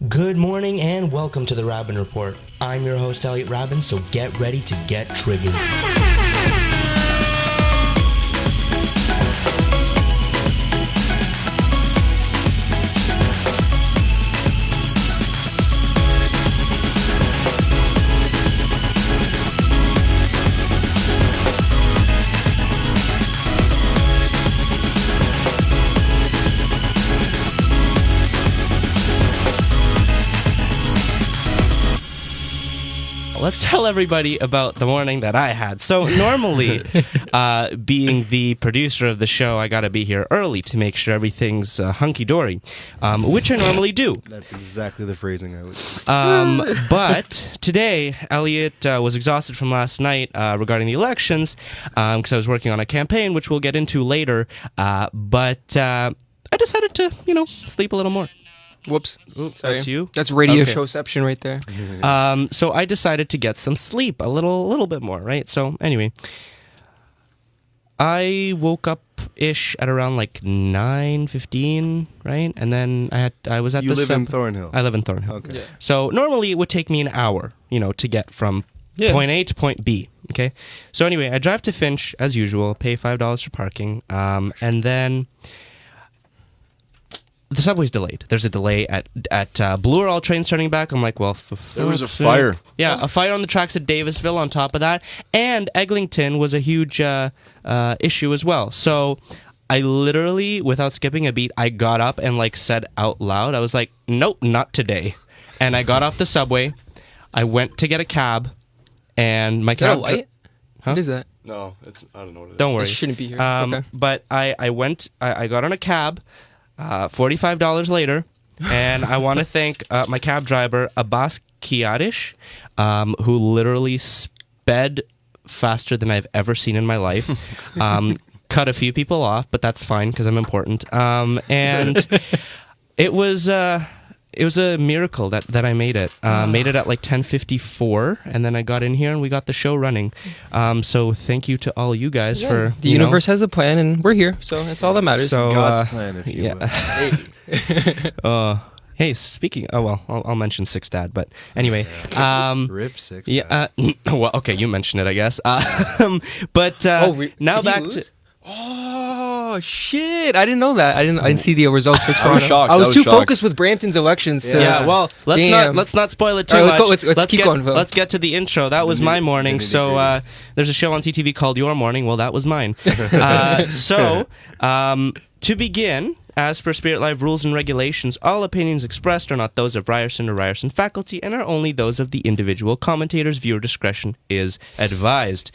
Good morning and welcome to the Raben Report. I'm your host, Elliot Raben, so get ready to get triggered. Let's tell everybody about the morning that I had. So normally, being the producer of the show, I got to be here early to make sure everything's hunky-dory, which I normally do. That's exactly the phrasing I was. But today, Elliot was exhausted from last night regarding the elections because I was working on a campaign, which we'll get into later. But I decided to, sleep a little more. Whoops. Oops, that's you? That's radio Okay. showception right there. So I decided to get some sleep, a little bit more, right? So anyway, I woke up-ish at around like 9:15, right? And then I was at You live in Thornhill? I live in Thornhill. Okay. Yeah. So normally it would take me an hour, to get from point A to point B, okay? So anyway, I drive to Finch, as usual, pay $5 for parking, and then the subway's delayed. There's a delay at Bloor, all trains starting back. I'm like, well, there was a fire. Yeah, a fire on the tracks at Davisville on top of that. And Eglinton was a huge issue as well. So I literally, without skipping a beat, I got up and said out loud, I was like, nope, not today. And I got off the subway. I went to get a cab. And my Is that cab... a light? Huh? What is that? No, I don't know what it is. Don't worry. It shouldn't be here. Okay. But I got on a cab. $45 later, and I want to thank my cab driver, Abbas Kiadish, who literally sped faster than I've ever seen in my life. Cut a few people off, but that's fine because I'm important. And it was a miracle that I made it. Made it at 10:54, and then I got in here and we got the show running. So thank you to all you guys for The universe has a plan, and we're here, so that's all that matters. So God's plan, if you will. Hey, speaking. Oh well, I'll mention Six Dad, but anyway. Rip Six. Yeah. Well, okay, you mentioned it, I guess. But now did he back lose? to. Oh shit! I didn't know that. I didn't see the results for Toronto. shocked. I was I was too shocked. focused with Brampton's elections. To, Yeah, well, Damn. let's not spoil it too All right, much. let's keep going, Phil. Let's get to the intro. That was my morning. nitty-gritty. So there's a show on CTV called Your Morning. Well, that was mine. To begin, as per Spirit Live rules and regulations, all opinions expressed are not those of Ryerson or Ryerson faculty and are only those of the individual commentators. Viewer discretion is advised.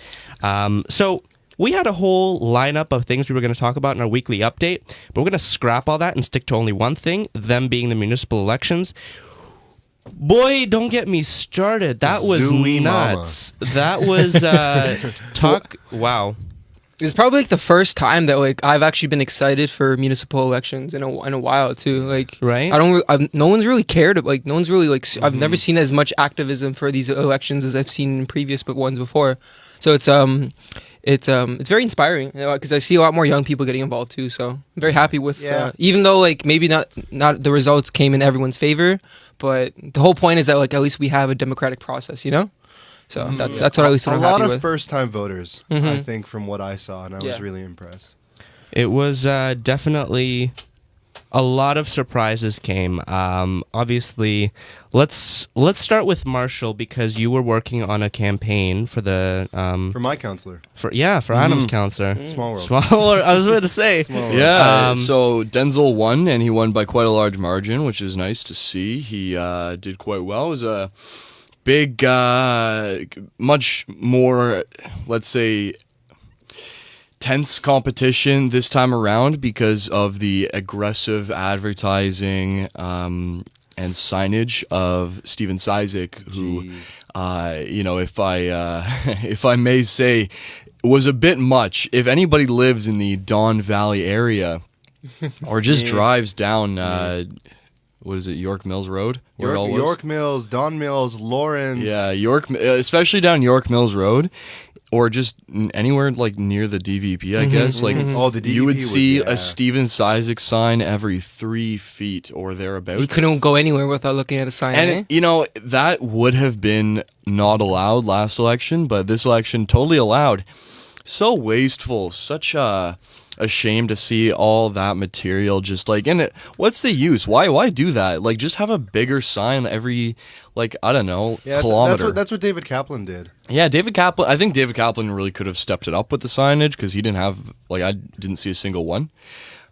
So we had a whole lineup of things we were going to talk about in our weekly update, but we're going to scrap all that and stick to only one thing, them being the municipal elections. Boy, don't get me started. That was Zooey nuts. That was wow. It's probably the first time that I've actually been excited for municipal elections in a while too. Right? No one's really cared. No one's really I've never seen as much activism for these elections as I've seen in previous ones before. So it's very inspiring because I see a lot more young people getting involved too. So I'm very happy with even though maybe not the results came in everyone's favor, but the whole point is that at least we have a democratic process, So that's what at least what I'm happy A lot of with. first-time voters, I think, from what I saw, and I was really impressed. It was definitely a lot of surprises came. Obviously, let's start with Marshall because you were working on a campaign for the For my counselor. for Adam's counselor. Small world. Smaller. I was about to say. Small world. Yeah, so Denzel won, and he won by quite a large margin, which is nice to see. He did quite well. It was a big, much more, let's say, tense competition this time around because of the aggressive advertising and signage of Steven Cizik, who, if I may say, was a bit much. If anybody lives in the Don Valley area or just drives down what is it, York Mills Road? Where it all was? York Mills, Don Mills, Lawrence. Yeah, especially down York Mills Road, or just anywhere like near the DVP, I guess. Like, Oh, the DVP you would was- see yeah. a Steven Sizik sign every 3 feet or thereabouts. You couldn't go anywhere without looking at a sign. And you know, that would have been not allowed last election, but this election totally allowed. So wasteful, such a shame to see all that material just like, and what's the use? Why do that? Like, just have a bigger sign every, like, I don't know, Yeah, kilometer. that's what David Kaplan did. Yeah, David Kaplan. I think David Kaplan really could have stepped it up with the signage, because he didn't have, like, I didn't see a single one.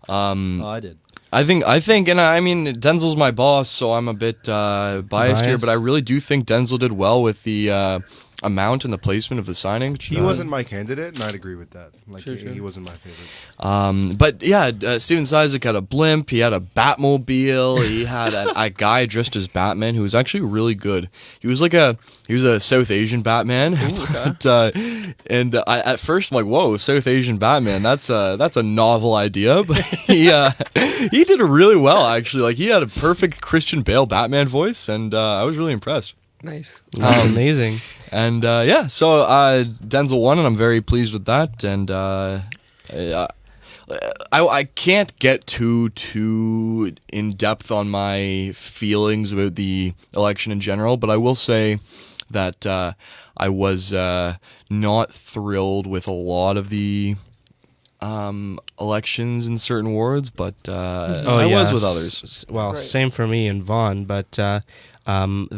I did. I think, and I mean, Denzel's my boss, so I'm a bit biased here, but I really do think Denzel did well with the amount and the placement of the signing. He wasn't my candidate, and I'd agree with that. Like, he wasn't my favorite. But yeah, Steven Sizik had a blimp. He had a Batmobile. He had a guy dressed as Batman who was actually really good. He was a South Asian Batman. And I at first I'm like, whoa, South Asian Batman. That's a novel idea. But he did it really well, actually. Like, he had a perfect Christian Bale Batman voice, and I was really impressed. Nice. That's amazing. And yeah, so Denzel won, and I'm very pleased with that. And I can't get too in depth on my feelings about the election in general, but I will say that I was not thrilled with a lot of the elections in certain wards, but I was with others. Well, Right. same for me and Vaughan, but the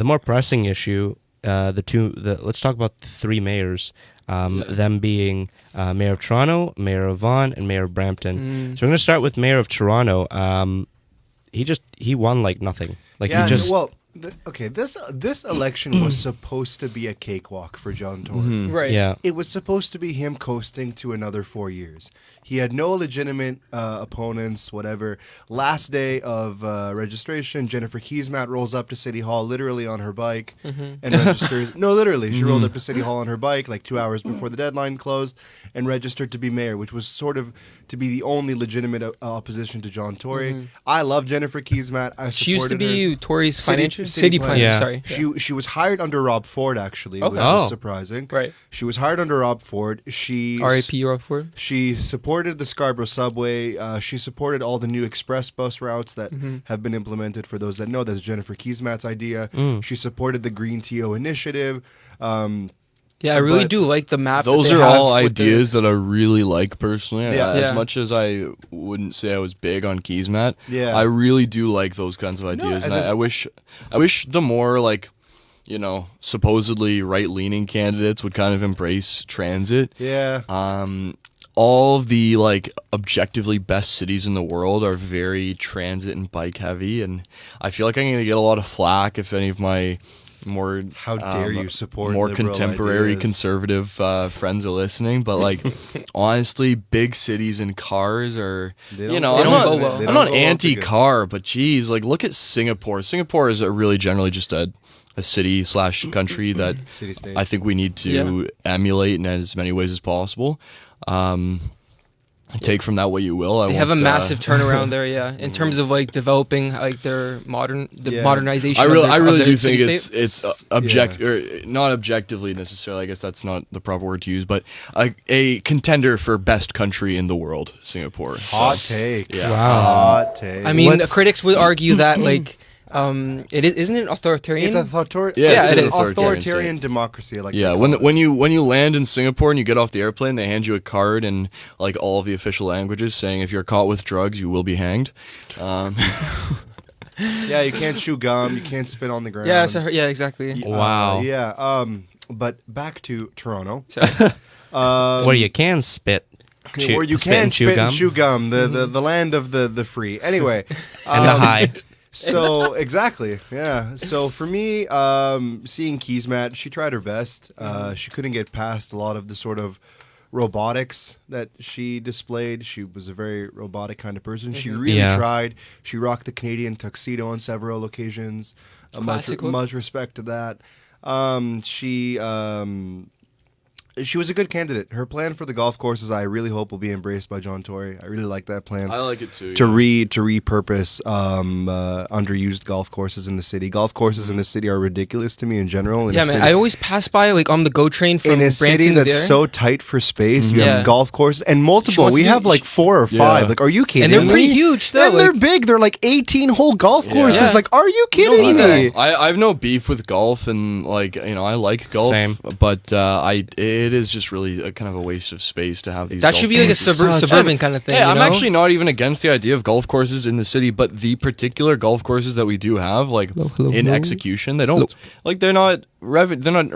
more pressing issue, let's talk about the three mayors, them being Mayor of Toronto, Mayor of Vaughan, and Mayor of Brampton. So we're going to start with Mayor of Toronto. He won like nothing. Like, Yeah, he just... well, this election was supposed to be a cakewalk for John Tory. Right. Yeah. It was supposed to be him coasting to another 4 years. He had no legitimate opponents, whatever. Last day of registration, Jennifer Keesmaat rolls up to City Hall literally on her bike and registers. No, literally. She rolled up to City Hall on her bike like 2 hours before the deadline closed and registered to be mayor, which was sort of to be the only legitimate opposition to John Tory. I love Jennifer Keesmaat. She used to be Tory's financial city planner. Yeah. Sorry. She was hired under Rob Ford, actually, Okay. which was Oh. surprising. Right. She was hired under Rob Ford. R.I.P. Rob Ford. She supported the Scarborough subway. She supported all the new express bus routes that have been implemented. For those that know, that's Jennifer Keesmaat's idea. She supported the Green TO initiative. Yeah, I really But do like the map. Those that they are all have with the- ideas that I really like personally. Yeah. As Yeah. much as I wouldn't say I was big on Keesmaat, Yeah. I really do like those kinds of ideas. as And a- I wish the more, like, you know, supposedly right-leaning candidates would kind of embrace transit. Yeah. All of the, like, objectively best cities in the world are very transit and bike heavy, and I feel like I'm going to get a lot of flack if any of my more How dare you support more liberal contemporary ideas. conservative friends are listening, but like honestly, big cities and cars are, They you don't- know, they I'm don't not, go well. They I'm don't not go well anti-car, but geez, like, look at Singapore. Singapore is really generally just a city / country that City-state. I think we need to emulate in as many ways as possible. Take from that what you will. They have a massive turnaround there, yeah, in terms of like developing like their Yeah. modernization. I of really their do think city-state. it's or not objectively necessarily. I guess that's not the proper word to use, but a contender for best country in the world, Singapore. So, Hot take. yeah. Wow. Hot take. I mean, What's- critics would argue that like isn't it authoritarian? it's Yeah, Yeah, it's it an is. authoritarian democracy. Like Yeah, they when call it. when you land in Singapore and you get off the airplane, they hand you a card in like all of the official languages saying if you're caught with drugs, you will be hanged. Yeah, you can't chew gum. You can't spit on the ground. Yeah, yeah, exactly. Wow. Yeah. But back to Toronto. Sorry. where you can spit. Where you spit can and chew spit gum. and chew gum, the land of the free. Anyway, And the high. so exactly, yeah. So for me, seeing Keesmaat, she tried her best. She couldn't get past a lot of the sort of robotics that she displayed. She was a very robotic kind of person. She really Yeah. tried. She rocked the Canadian tuxedo on several occasions. Much Classic look. respect to that. she was a good candidate. Her plan for the golf courses, I really hope, will be embraced by John Tory. I really like that plan. I like it too. To repurpose underused golf courses in the city. Golf courses in the city are ridiculous to me in general. Yeah, man. I always pass by like on the GO train from in a Brampton city that's there. so tight for space. You Yeah. have golf courses and multiple. wants We to- have like 4 or 5. Yeah. Like, are you kidding And they're me? pretty huge still. And they're like- big. They're like 18-hole golf courses. Yeah. Like, are you kidding me? I have no beef with golf, and like I like golf. Same. But it is just really a kind of a waste of space to have these. that golf should be like a courses. suburban kind of thing. Hey, you I'm know? actually not even against the idea of golf courses in the city, but the particular golf courses that we do have, like in execution, they don't like they're not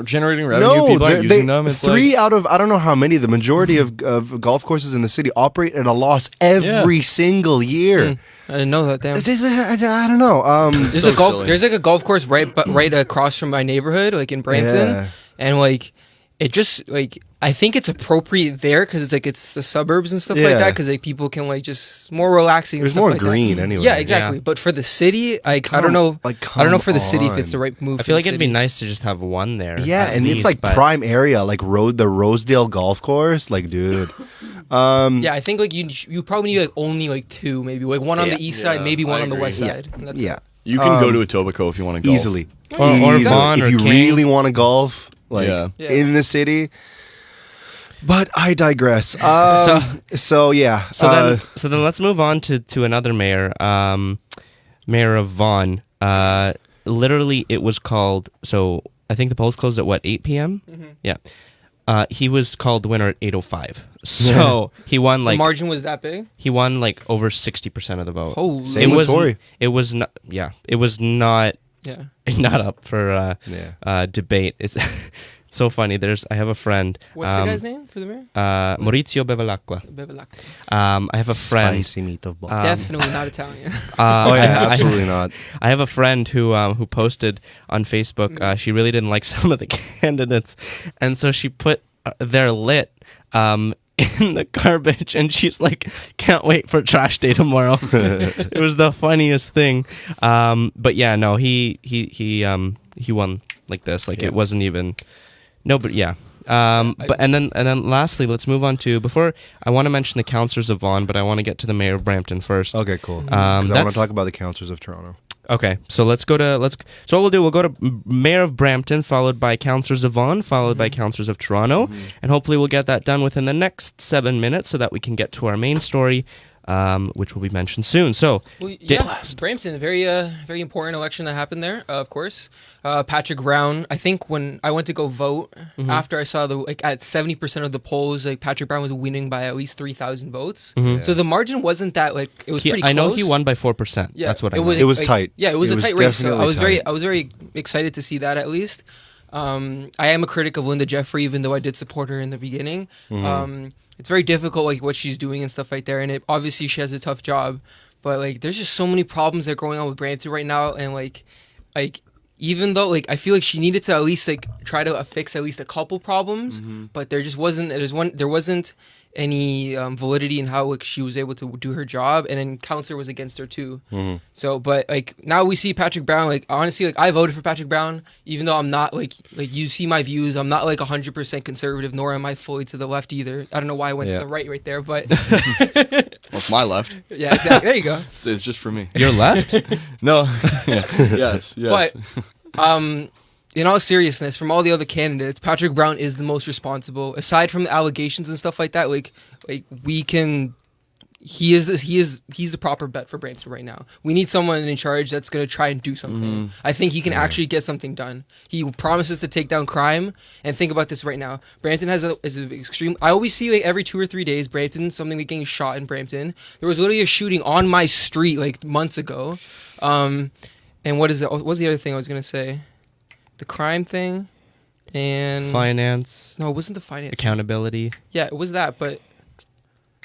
generating revenue. People aren't using them. It's three like, out of I don't know how many. The majority of golf courses in the city operate at a loss every single year. I didn't know that. Damn. I don't know. There's so a golf. silly. There's like a golf course right across from my neighborhood, like in Brampton, Yeah. and like it just like I think it's appropriate there because it's like it's the suburbs and stuff like Yeah. that because like people can like just more relaxing. And There's stuff more like that. green anyway. Yeah, exactly. Yeah. But for the city, like I don't know. I don't know for the city if it's the right move. I for feel the like it'd be city. nice to just have one there. Yeah, at and it's least, like but- prime area, like the Rosedale Golf Course. Like, dude. Yeah, I think like you probably need like only like 2, maybe like one on Yeah. the east side, maybe one I on the agree. west side. And that's Yeah, you can go to Etobicoke if you want to golf. easily. Or Easily. Vaughan if or you King. really want to golf, like Yeah. Yeah. in the city. But I digress. So yeah. So then let's move on to another mayor, mayor of Vaughan. Literally, it was called. So I think the polls closed at what 8 p.m. Yeah. He was called the winner at 8:05. So he won the like margin was that big. he won like over 60% of the vote. Holy. Same it with was Tory. it was not it was not Yeah. not up for Yeah. debate. It's so funny. I have a friend. What's the guy's name for the mayor? Maurizio Bevilacqua. Bevilacqua. I have a friend. Spicy meatball. Definitely not Italian. Oh yeah, absolutely not. I have a friend who posted on Facebook. She really didn't like some of the candidates, and so she put their lit in the garbage, and she's like, "Can't wait for trash day tomorrow." It was the funniest thing. But yeah, no, he won like this. Like it wasn't even. No, but yeah. But and then lastly, let's move on to before I want to mention the councillors of Vaughan, but I want to get to the mayor of Brampton first. Okay, cool. 'Cause I want that's- to talk about the councillors of Toronto. Okay, so so what we'll do, we'll go to Mayor of Brampton, followed by Councillors of Vaughan, followed by Councillors of Toronto, and hopefully we'll get that done within the next 7 minutes so that we can get to our main story, which will be mentioned soon. So, Well, yeah, Brampton, very important election that happened there. Of course, Patrick Brown. I think when I went to go vote, after I saw at 70% of the polls, like Patrick Brown was winning by at least 3,000 votes. So the margin wasn't that like it was pretty close. I know he won by 4%. Yeah, That's what I know. It was tight. Yeah, it was It a was tight race. So definitely I was very excited to see that at least. I am a critic of Linda Jeffrey, even though I did support her in the beginning. It's very difficult, like what she's doing and stuff like that. And obviously she has a tough job, but like there's just so many problems that are going on with Brampton right now, and like even though like I feel like she needed to at least like try to fix at least a couple problems, but there wasn't any validity in how like she was able to do her job, and then Counselor was against her too. So, but like now we see Patrick Brown. Like honestly, like I voted for Patrick Brown, even though I'm not like you see my views. I'm not like 100% conservative, nor am I fully to the left either. I don't know why I went to the right there, but Well, it's my left. yeah, exactly. There you go. It's just for me. You're left? No. Yes. But in all seriousness, from all the other candidates, Patrick Brown is the most responsible. Aside from the allegations and stuff like that, he's the proper bet for Brampton right now. We need someone in charge that's gonna try and do something. I think he can actually get something done. He promises to take down crime. And think about this right now. Brampton is an extreme. I always see like every 2 or 3 days, something like getting shot in Brampton. There was literally a shooting on my street like months ago. And what is it? What was the other thing I was gonna say? The crime thing, and Finance, no, it wasn't the finance. accountability. Yeah, it was that, but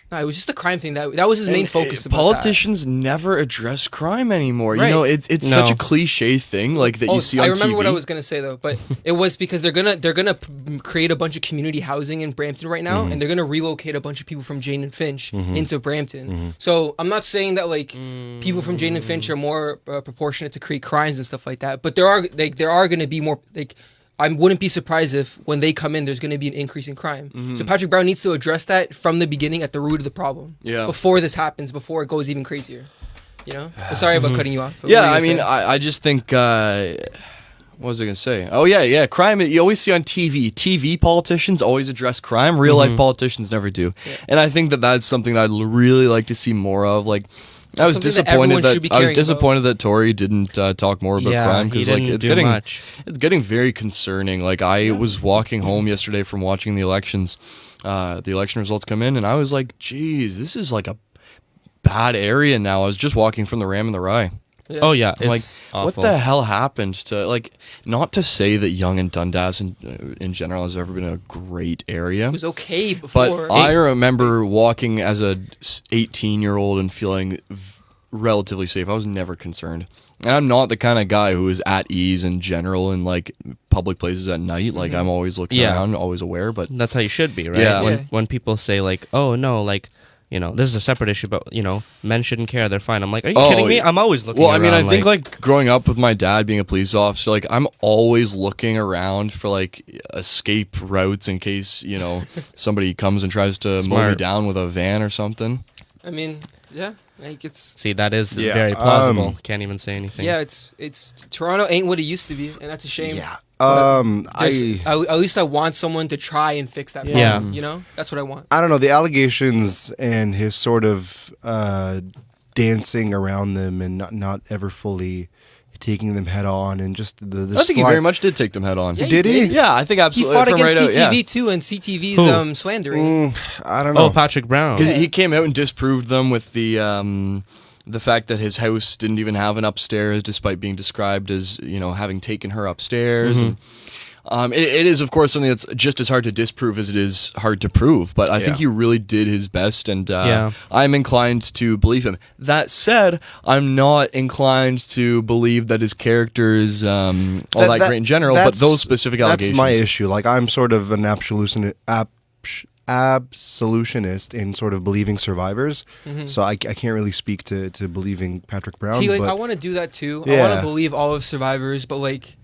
no, it was just the crime thing. That was his main focus. About Politicians never address crime anymore. Right. You know, it's such a cliche thing like that you see on TV. I remember what I was gonna say though, but it was because they're gonna create a bunch of community housing in Brampton right now, and they're gonna relocate a bunch of people from Jane and Finch into Brampton. So I'm not saying that like people from Jane and Finch are more proportionate to create crimes and stuff like that, but there are gonna be more like I wouldn't be surprised if when they come in, there's going to be an increase in crime. So Patrick Brown needs to address that from the beginning at the root of the problem. Yeah. Before this happens, before it goes even crazier. You know? Sorry about cutting you off. but what Yeah, were you I gonna mean, say? I just think. What was I gonna say? Oh yeah, crime. You always see on TV. TV politicians always address crime. Real life politicians never do. And I think that that's something that I'd really like to see more of. Like, I was something that everyone disappointed should be that I was caring about. disappointed that Tory didn't talk more about Yeah, crime he because like didn't it's do getting much. it's getting very concerning. Like I was walking home yesterday from watching the elections, the election results come in, and I was like, "Geez, this is like a bad area now." I was just walking from the Ram and the Rye. Yeah. Oh yeah, I'm it's like, awful. what the hell happened to, like, not to say that Yonge and Dundas in general has ever been a great area, It was okay but before. I remember walking as a 18-year-old and feeling relatively safe. I was never concerned. And I'm not the kind of guy who is at ease in general in, like, public places at night. Like, I'm always looking Yeah. around, always aware, but That's how you should be, right? Yeah. Yeah. When people say like, "Oh no, like, you know, this is a separate issue, but you know, men shouldn't care. They're fine." I'm like, "Are you Oh, kidding me? I'm always looking." Well, I mean, I around, think like growing up with my dad being a police officer, like I'm always looking around for like escape routes in case, you know, somebody comes and tries to mow me Smart. down with a van or something. I mean, yeah. Like, it's... see, that is Yeah, very plausible. Can't even say anything. Yeah, it's Toronto ain't what it used to be, and that's a shame. Yeah. There's- at least I want someone to try and fix that problem. Yeah. You know, that's what I want. I don't know, the allegations and his sort of dancing around them and not ever fully taking them head on, and just the I think he very much did take them head on. Yeah, Did he? Yeah, I think He absolutely. fought from against right out, CTV yeah. too, and CTV's Who? slandering. I don't know. Oh, Patrick Brown. 'Cause he came out and disproved them with the fact that his house didn't even have an upstairs, despite being described as, you know, having taken her upstairs. And, it is, of course, something that's just as hard to disprove as it is hard to prove. But I think Yeah. he really did his best, and Yeah. I'm inclined to believe him. That said, I'm not inclined to believe that his character is all that great in general. But that's- those specific allegations. That's my issue. Like, I'm sort of an absolutionist in sort of believing survivors. So I can't really speak to believing Patrick Brown. See, like, but I want to do that too. I Yeah. want to believe all of survivors, but like,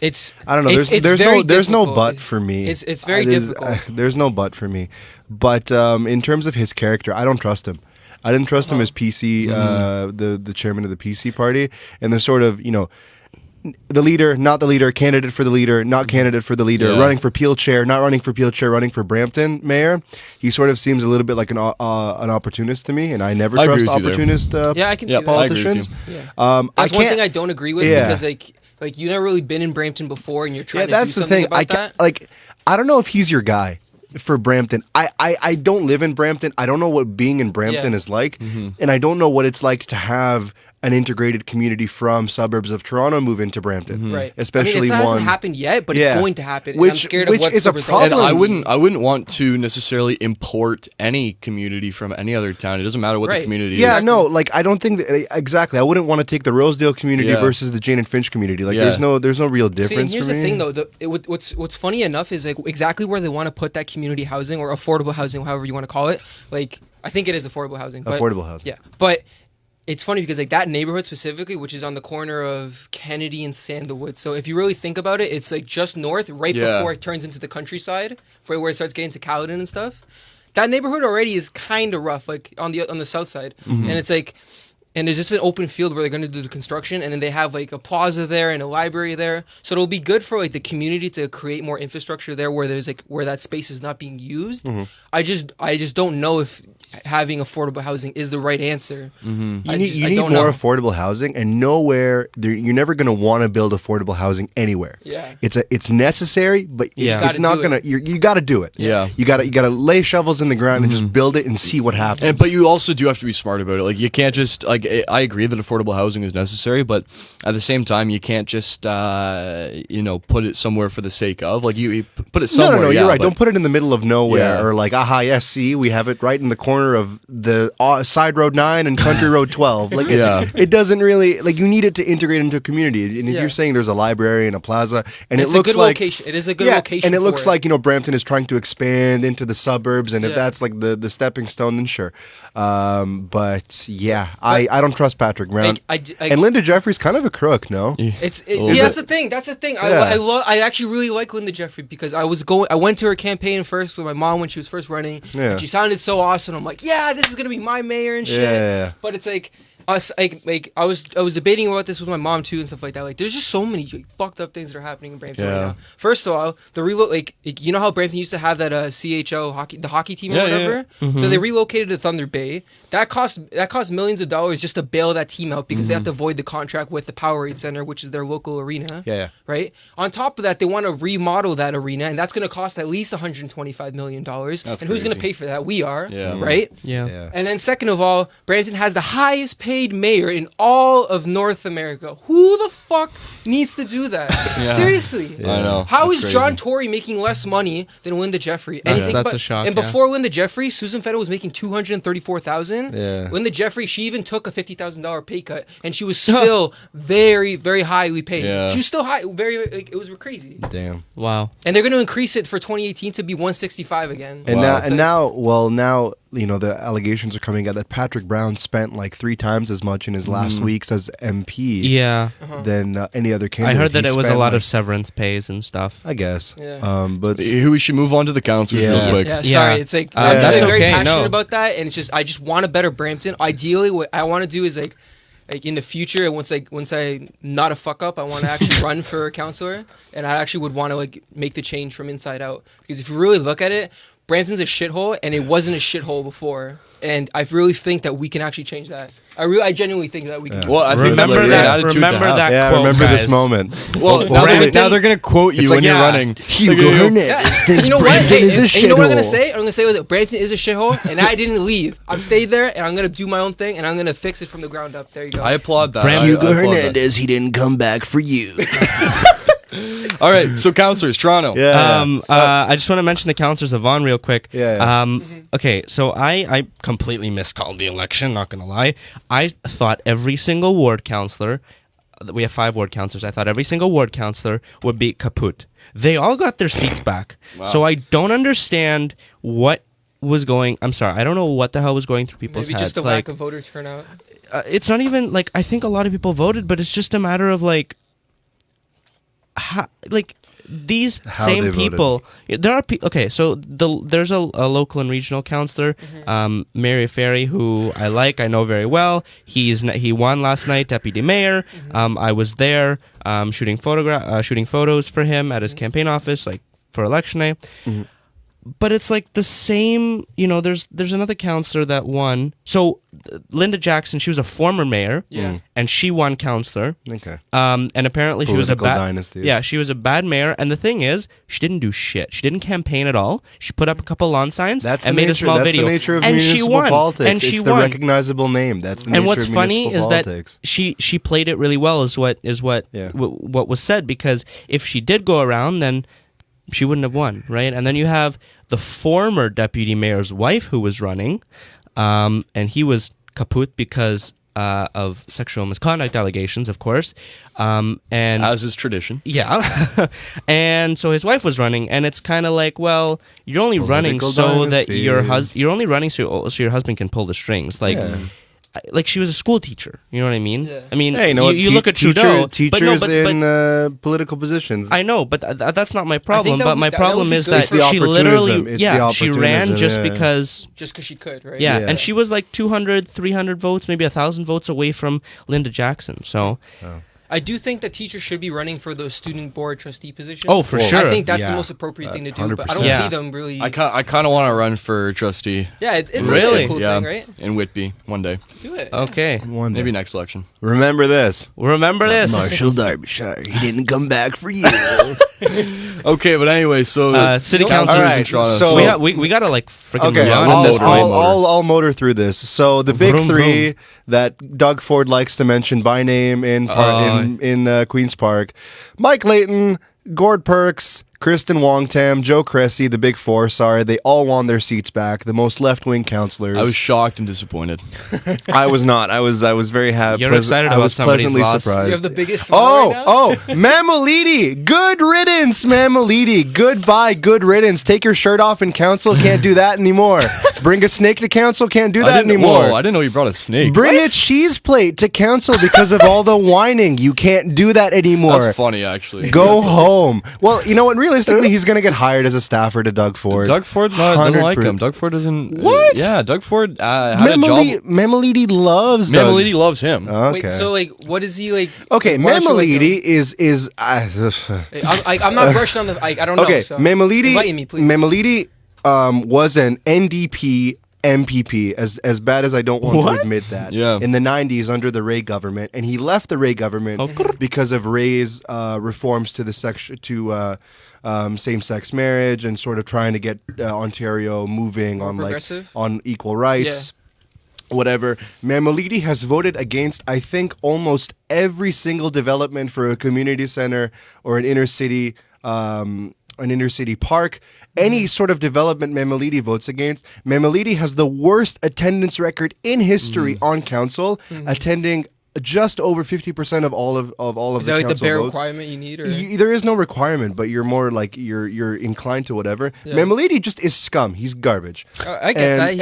it's... I don't know. it's There's very there's no difficult. but for me. It's very It is- difficult. there's no but for me. But in terms of his character, I don't trust him. I didn't trust him as PC, the chairman of the PC party, and the sort of, you know, the leader, not the leader, candidate for the leader, not candidate for the leader, Yeah. running for Peel chair, not running for Peel chair, running for Brampton mayor. He sort of seems a little bit like an opportunist to me, and I never I agree trust with you there. opportunist Yeah, I can see Yep, that. I agree with politicians. Yeah. I That's one can't- thing I don't agree with, Yeah. because like you never really been in Brampton before, and you're trying Yeah, to do that's the something thing. about that. I don't know if he's your guy for Brampton. I don't live in Brampton. I don't know what being in Brampton Yeah. is like, and I don't know what it's like to have an integrated community from suburbs of Toronto move into Brampton, Right. Especially it hasn't one. happened yet, but Yeah. it's going to happen. And I'm Which- scared which of what is the a results And problem. are. I wouldn't want to necessarily import any community from any other town. It doesn't matter what Right. the community Yeah, is. no, like I don't think that, exactly. I wouldn't want to take the Rosedale community Yeah. versus the Jane and Finch community. Like, Yeah. there's no real See, and difference. here's for the me. thing, though. What's funny enough is like exactly where they want to put that community housing or affordable housing, however you want to call it. Like, I think it is affordable housing. But, Affordable housing. Yeah, but it's funny because like that neighborhood specifically, which is on the corner of Kennedy and Sandalwood. So if you really think about it, it's like just north, right Yeah. before it turns into the countryside, right where it starts getting to Caledon and stuff. That neighborhood already is kind of rough, like on the south side, and it's like. And there's just an open field where they're going to do the construction, and then they have like a plaza there and a library there. So it'll be good for like the community to create more infrastructure there where there's like where that space is not being used. I just don't know if having affordable housing is the right answer. You I need don't more know. affordable housing, and nowhere you're never going to want to build affordable housing anywhere. Yeah. it's necessary, but Yeah. it's not Gotta going do to. You got to do it. Yeah. you got to lay shovels in the ground and just build it and see what happens. But you also do have to be smart about it. Like you can't just like I agree that affordable housing is necessary, but at the same time you can't just put it somewhere for the sake of like you put it somewhere. No, yeah, you're right. but- Don't put it in the middle of nowhere Yeah. or like, yes, see, we have it right in the corner of the side road 9 and country road 12. Like, Yeah. it doesn't really, like, you need it to integrate into a community. And if Yeah. you're saying there's a library and a plaza, and It's it looks a good like location. It is a good yeah, location. and it looks for like Brampton is trying to expand into the suburbs, and if Yeah. that's like the stepping stone, then sure. But yeah, I I don't trust Patrick Brown. And Linda Jeffrey's kind of a crook, no? That's the thing. That's the thing. I actually really like Linda Jeffrey because I went to her campaign first with my mom when she was first running. Yeah. And she sounded so awesome. I'm like, yeah, this is gonna be my mayor and shit. Yeah. But it's like us, like I was debating about this with my mom too and stuff like that. Like, there's just so many fucked up things that are happening in Brampton right now. First of all, the you know how Brampton used to have that CHO hockey team or whatever. Yeah. Mm-hmm. So they relocated to Thunder Bay. That cost millions of dollars just to bail that team out because they have to void the contract with the Powerade Center, which is their local arena. Yeah. Right. On top of that, they want to remodel that arena, and that's going to cost at least $125 million. That's and who's going to pay for that? We are. Yeah. Right. Yeah. And then second of all, Brampton has the highest paid mayor in all of North America. Who the fuck needs to do that? Seriously. I know. How That's is crazy. John Tory making less money than Linda Jeffrey? That's a shock. And before Linda Jeffrey, Susan Fennell was making $234,000. Yeah. Linda Jeffrey, she even took a $50,000 pay cut, and she was still very, very highly paid. Yeah. She was still high, it was crazy. Damn. Wow. And they're going to increase it for 2018 to be 165 again. And Wow. now, you know, the allegations are coming out that Patrick Brown spent like 3 times as much in his last weeks as MP Yeah. than any other I candidate. heard that He it was a spent, lot like, of severance pays and stuff. I guess. Yeah. But We should move on to the counselors Yeah. real quick. Yeah, Yeah. sorry. It's like I'm that's just very okay, passionate no. about that, and it's just I just want a better Brampton. Ideally, what I want to do is like in the future, once I not a fuck up, I want to actually run for a counselor, and I actually would want to like make the change from inside out. Because if you really look at it, Brampton's a shithole, and it wasn't a shithole before. And I really think that we can actually change that. I genuinely think that we can. Well, I think Remember that's a great that. attitude to Remember have. that. yeah, quote, remember this guys. moment. Well, now they're going to quote you It's when like, you're yeah. running. Hugo They're gonna- Hernandez thinks You know what? Brampton is a And you know what I'm gonna shithole. say? I'm gonna say that Brampton is a shithole, and I didn't leave. I've stayed there, and I'm gonna do my own thing, and I'm gonna fix it from the ground up. There you go. I applaud that. Bram- I Hugo applaud that. Hernandez, he didn't come back for you. All right, so counselors, Toronto. I just want to mention the counselors of Vaughan real quick. Yeah. Okay, so I completely miscalled the election, not going to lie. I thought every single ward councillor, we have 5 ward councillors, I thought every single ward councillor would be kaput. They all got their seats back. Wow. So I don't understand what was going, I'm sorry, I don't know what the hell was going through people's Maybe heads. just a lack of voter turnout. It's not even, like, I think a lot of people voted, but it's just a matter of, like, these How same they voted. people. There are okay. So there's a local and regional councillor, Mary Ferry, who I like. I know very well. He won last night, deputy mayor. I was there shooting photos for him at his campaign office, like for election night. But it's like the same, you know, there's another counselor that won. So Linda Jackson, she was a former mayor, and she won counselor. Okay. And apparently she was a Political bad dynasties. Yeah, she was a bad mayor. And the thing is, she didn't do shit. She didn't campaign at all. She put up a couple lawn signs That's and the made nature, a small that's video. the nature of and she municipal won. politics. And she it's the won. recognizable name. That's the nature And what's of funny municipal is politics. that she played it really well. Is what Yeah. what was said, because if she did go around, then she wouldn't have won, right? And then you have the former deputy mayor's wife who was running, and he was kaput because of sexual misconduct allegations, of course. And As is tradition. yeah, and so his wife was running, and it's kind of like, well, you're only running Political so that dynasties. you're only running so your husband can pull the strings, like. Yeah. Like she was a school teacher, you know what I mean? Yeah. I mean, Hey, you know what? you look at Trudeau, teachers but in political positions. I know, but that's not my problem. that But would my be- that problem would be is good that for- It's the she literally, opportunism. It's the she ran opportunism, just yeah. because, Just because she could, right? yeah, Yeah. and she was like 200, 300 votes, maybe 1,000 votes away from Linda Jackson. So, I do think that teachers should be running for those student board trustee positions. oh, for Well, sure. I think that's Yeah. the most appropriate thing to do, but I 100%. don't Yeah. see them really. I kind of want to run for trustee. Yeah, it's Really? a cool Yeah, thing, right? in Whitby one day. Do it. Okay, One Maybe day. next election. Remember this. remember this. Marshall Derbyshire. He didn't come back for you. Okay, but anyway, so City You know- councilors All right, in Toronto. so- we gotta like freaking Okay, move Yeah, on we'll at this motor. point. I'll motor through this. So the big Vroom, three that Doug Ford likes to mention by name in Queens Park: Mike Layton, Gord Perks, Kristen Wong-Tam, Joe Cressy, the Big Four, sorry, they all won their seats back. The most left-wing counselors. I was shocked and disappointed. I was not. I was very happy. You're excited about I was somebody's pleasantly loss. surprised. You have the biggest smile right now? Mammalidi, good riddance, Mammalidi. Goodbye, good riddance. Take your shirt off in council, can't do that anymore. Bring a snake to council, can't do that anymore. Whoa, I didn't know you brought a snake. Bring a cheese plate to council because of all the whining. You can't do that anymore. That's funny, actually. Go home. Well, you know what? Realistically, he's going to get hired as a staffer to Doug Ford. Doug Ford's doesn't like 100%. him. Doug Ford doesn't. What? Yeah, Doug Ford had a job. Mammalidi loves Doug. Mammalidi loves him. Okay. Wait, so like, what is he like? Okay, why don't you like him? Mammalidi is. I'm not brushed on the. I don't know. Okay, So. Mammalidi. Enlighten me, please. Mammalidi was an NDP MPP, as bad as I don't want to admit that. Yeah. In the 90s under the Ray government, and he left the Ray government because of Ray's reforms to the same-sex marriage and sort of trying to get Ontario moving on progressive? on equal rights. Whatever. Mammalidi has voted against, I think, almost every single development for a community center or an inner city park. Any sort of development Mammalidi votes against. Mammalidi has the worst attendance record in history on council, attending just over 50% of all of Is the that like council the bare votes. requirement you need? Or? There is no requirement, but you're more like you're inclined to whatever. Yeah. Mammalidi just is scum. He's garbage. I get that.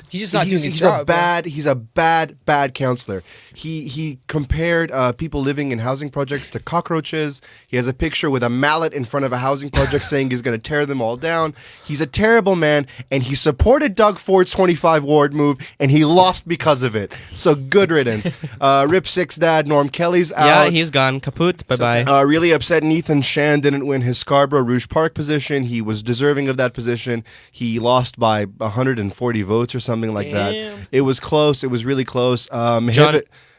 He's just not doing his job. He's a bad counselor. He compared people living in housing projects to cockroaches. He has a picture with a mallet in front of a housing project saying he's going to tear them all down. He's a terrible man, and he supported Doug Ford's 25 ward move, and he lost because of it. So good riddance. Rip Six Dad, Norm Kelly's out. Yeah, he's gone. Kaput. Bye-bye. Really upset Ethan Shan didn't win his Scarborough Rouge Park position. He was deserving of that position. He lost by 140 votes or something like that. It was close. It was really close.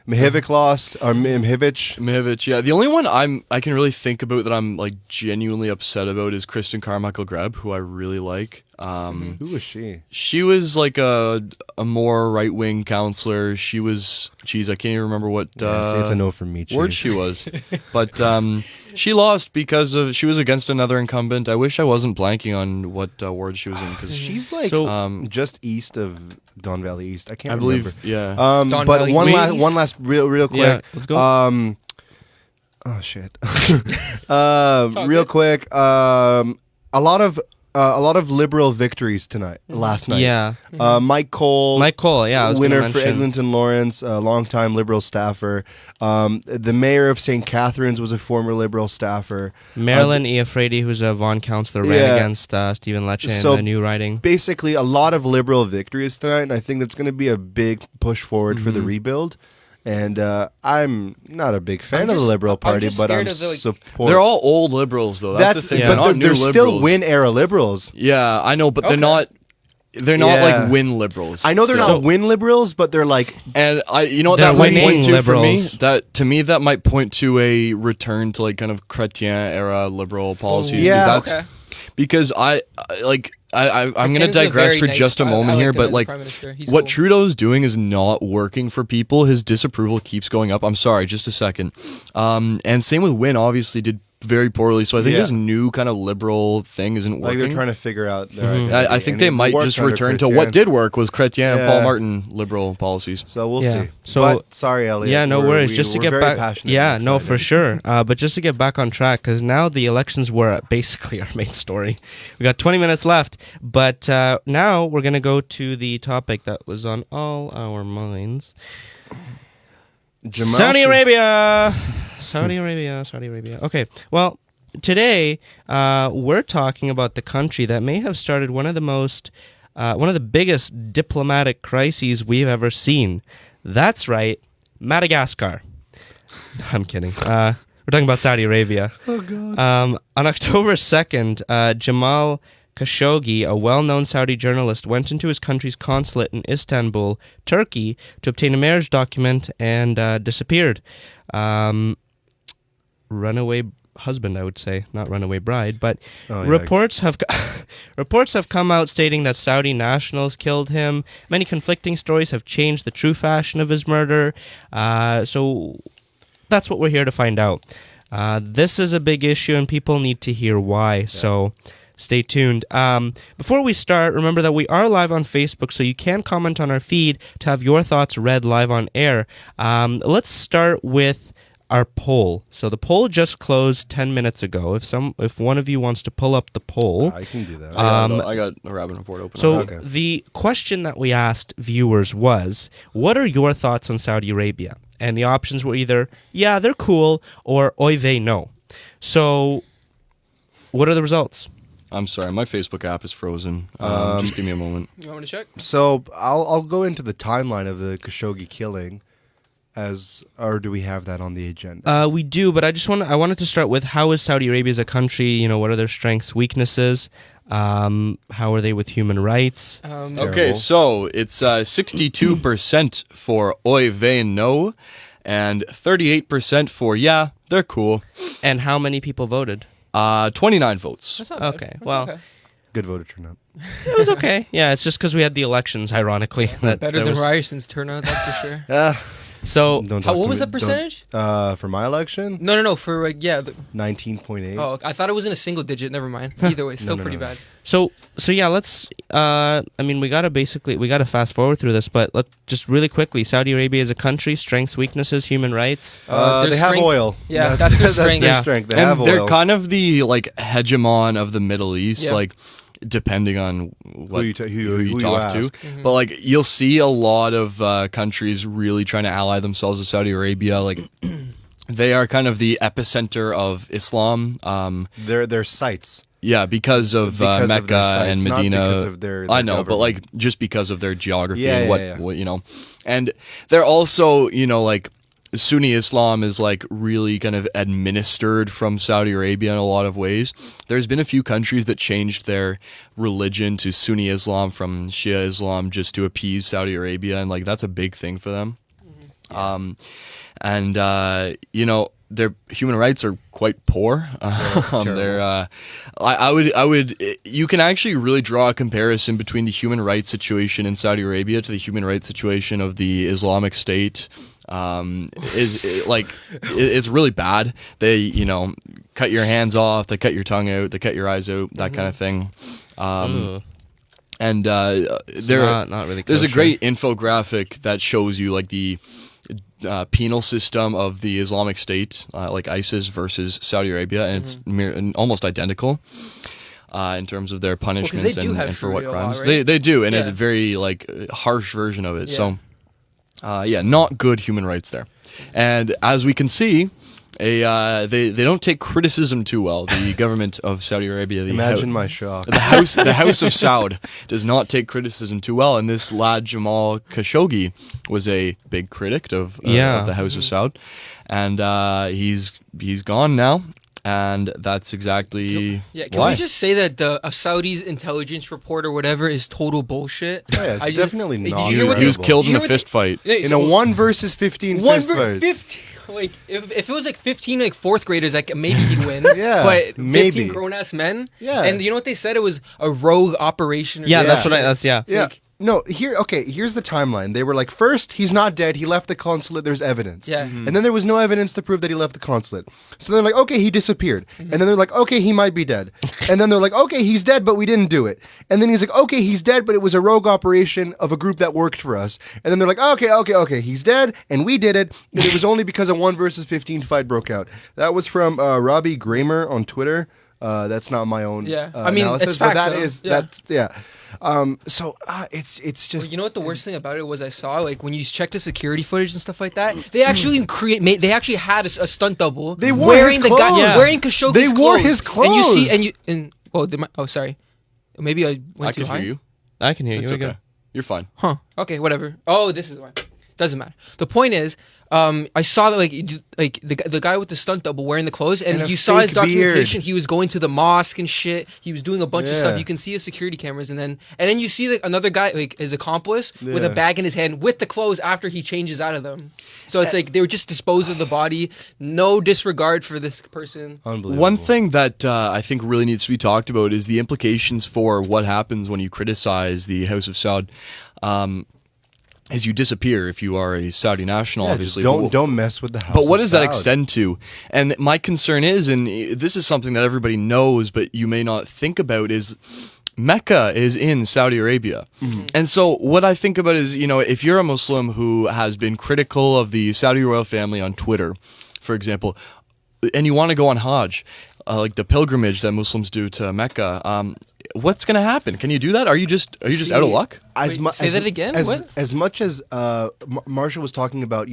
Mihivich lost, or Mihevich, yeah. The only one I can really think about that I'm like genuinely upset about is Kristen Carmichael Greb, who I really like. Who was she? She was like a more right wing counselor. She was, geez, I can't even remember what It's a no from me. word she was, but she lost because she was against another incumbent. I wish I wasn't blanking on what ward she was in because She's like just east of Don Valley East. I can't I remember. believe, yeah. But Valley one last real quick. Yeah, let's go. Oh shit. Real quick. A lot of liberal victories tonight. Last night. Yeah. Mike Cole. Yeah, I was winner gonna for mention. Eglinton Lawrence, a longtime Liberal staffer. The mayor of St. Catharines was a former Liberal staffer. Marilyn Iafredi, who's a Vaughan councillor, ran Yeah. against Stephen Lecce in So the new riding. Basically, a lot of Liberal victories tonight, and I think that's going to be a big push forward for the rebuild. And I'm not a big fan of the Liberal Party, but I'm supporting. They're all old liberals, though. That's the thing. yeah. They're But not new they're liberals. still win-era Liberals. Yeah, I know, but they're Okay. not. They're not Yeah. like win liberals. I know they're still. not win Liberals, but they're like And you know what They're that might winning point to liberals. for me? That to me that might point to a return to like kind of Chrétien era liberal policies. Yeah. That's, Okay. Because I'm going to Chrétien's a digress very for nice just a guy. moment I here, liked him but as a like prime minister. He's what cool. Trudeau's doing is not working for people. His disapproval keeps going up. I'm sorry, just a second. And same with Wynne, obviously did very poorly. So I think Yeah. this new kind of liberal thing isn't like working. they're trying to figure out their Mm-hmm. identity. I think and they it might worked just under return to Chrétien. what did work was Chrétien and Paul Yeah. Martin liberal policies. So we'll Yeah. see. So- But, sorry, Elliot. Yeah, no worries. Just to we're get very back, passionate yeah, and no, excited. for sure. But just to get back on track, because now the elections were basically our main story. We got 20 minutes left, but now we're gonna go to the topic that was on all our minds: Jamal Saudi Arabia. Saudi Arabia. Okay, well, today we're talking about the country that may have started one of the biggest diplomatic crises we've ever seen. That's right, Madagascar. I'm kidding. We're talking about Saudi Arabia. Oh God. On October 2nd, Jamal Khashoggi, a well-known Saudi journalist, went into his country's consulate in Istanbul, Turkey, to obtain a marriage document and disappeared. Runaway husband, I would say, not runaway bride, but Oh, yikes. reports have come out stating that Saudi nationals killed him. Many conflicting stories have changed the true fashion of his murder. So that's what we're here to find out. This is a big issue, and people need to hear why. So stay tuned. Before we start, remember that we are live on Facebook, so you can comment on our feed to have your thoughts read live on air. Let's start with our poll. So the poll just closed 10 minutes ago. If one of you wants to pull up the poll. I can do that. I got a Raben Report open. So Okay. the question that we asked viewers was, what are your thoughts on Saudi Arabia? And the options were either, yeah, they're cool, or oy vey, no. So what are the results? I'm sorry, my Facebook app is frozen. Just give me a moment. You want me to check? So I'll go into the timeline of the Khashoggi killing, or do we have that on the agenda? We do, but I wanted to start with, how is Saudi Arabia as a country? You know, what are their strengths, weaknesses? How are they with human rights? Okay, so it's 62% for oy vey no, and 38% for yeah, they're cool. And how many people voted? 29 votes. That's not bad. Okay, That's well, okay. Good voter turnout. it was okay. Yeah, it's just because we had the elections, ironically. Better than Ryerson's turnout, that's for sure. So, What was the percentage? For my election? No, for 19.8. Oh, I thought it was in a single digit. Never mind. Either way, still No, pretty no. bad. So yeah, let's. I mean, we gotta fast forward through this, but let's just really quickly. Saudi Arabia as a country, strengths, weaknesses, human rights. Their They have strength- oil. Yeah, that's their strength. Their Yeah. strength. They And have they're oil. kind of the hegemon of the Middle East, Yeah. depending on what Who you talk to. ask. But you'll see a lot of countries really trying to ally themselves with Saudi Arabia. They are kind of the epicenter of Islam. Their sites. Yeah, because of Because of their Mecca sites, and not Medina. because of their I know, but government. just because of their geography Yeah, and yeah, yeah. what you know, and they're also Sunni Islam is really kind of administered from Saudi Arabia in a lot of ways. There's been a few countries that changed their religion to Sunni Islam from Shia Islam just to appease Saudi Arabia, and that's a big thing for them. Their human rights are quite poor. You can actually really draw a comparison between the human rights situation in Saudi Arabia to the human rights situation of the Islamic State. It's really bad. They cut your hands off, they cut your tongue out, they cut your eyes out, that kind of thing. And Not really. there's a kosher. great infographic that shows you the penal system of the Islamic State, like ISIS versus Saudi Arabia, and it's almost identical in terms of their punishments do have and for what Sharia law, crimes. right? They do, and Yeah. it's a very harsh version of it. Yeah. So not good human rights there. And as we can see, they don't take criticism too well. The government of Saudi Arabia, Imagine my shock. the House of Saud does not take criticism too well, and this lad Jamal Khashoggi was a big critic of the House of Saud, and he's gone now, and that's exactly Can why. we just say that a Saudi's intelligence report or whatever is total bullshit? Yeah, it's definitely Did not you hear what He was credible. killed in You a hear what fist fight. In a 1 versus 15 One fist fight. 15. If it was 15 fourth graders, maybe he'd win. Yeah, but 15 maybe. grown ass men. Yeah. And you know what they said? It was a rogue operation. Or Yeah, some that's shit. what that's yeah. Yeah. No, here's the timeline. They were first, he's not dead. He left the consulate. There's evidence. Yeah. And then there was no evidence to prove that he left the consulate. So they're like, okay, he disappeared. And then they're like, okay, he might be dead. And then they're like, okay, he's dead, but we didn't do it. And then he's like, okay, he's dead, but it was a rogue operation of a group that worked for us. And then they're like, okay, he's dead, and we did it. And it was only because a 1 versus 15 fight broke out. That was from Robbie Gramer on Twitter. That's not my own Yeah. I mean, analysis, it's facts, but that though. is Yeah. that's yeah. It's just You know what the worst thing about it was? I saw when you check the security footage and stuff like that, they actually they actually had a stunt double. They wore wearing his clothes. Yeah. wearing Khashoggi's They wore clothes. his And you see, clothes. sorry, maybe I went I too can high. hear you. I can hear It's you. We're okay. You're fine. Huh. Okay, whatever. Oh, this is why. Doesn't matter. The point is, I saw that the guy with the stunt double wearing the clothes, and And a you saw his fake beard. documentation. He was going to the mosque and shit. He was doing a bunch of Yeah. stuff. You can see his security cameras, and then you see another guy, his accomplice, with a Yeah. bag in his hand with the clothes after he changes out of them. So it's they were just disposed of the body, no disregard for this person. Unbelievable. One thing that I think really needs to be talked about is the implications for what happens when you criticize the House of Saud. is you disappear if you are a Saudi national, Yeah, obviously. don't mess with the house. But what of does that Saud. extend to? And my concern is, and this is something that everybody knows, but you may not think about, is Mecca is in Saudi Arabia. And so what I think about is, if you're a Muslim who has been critical of the Saudi royal family on Twitter, for example, and you want to go on Hajj, like the pilgrimage that Muslims do to Mecca, what's going to happen? Can you do that? Are you just out of luck? Say that again? What? As much as Marshall was talking about,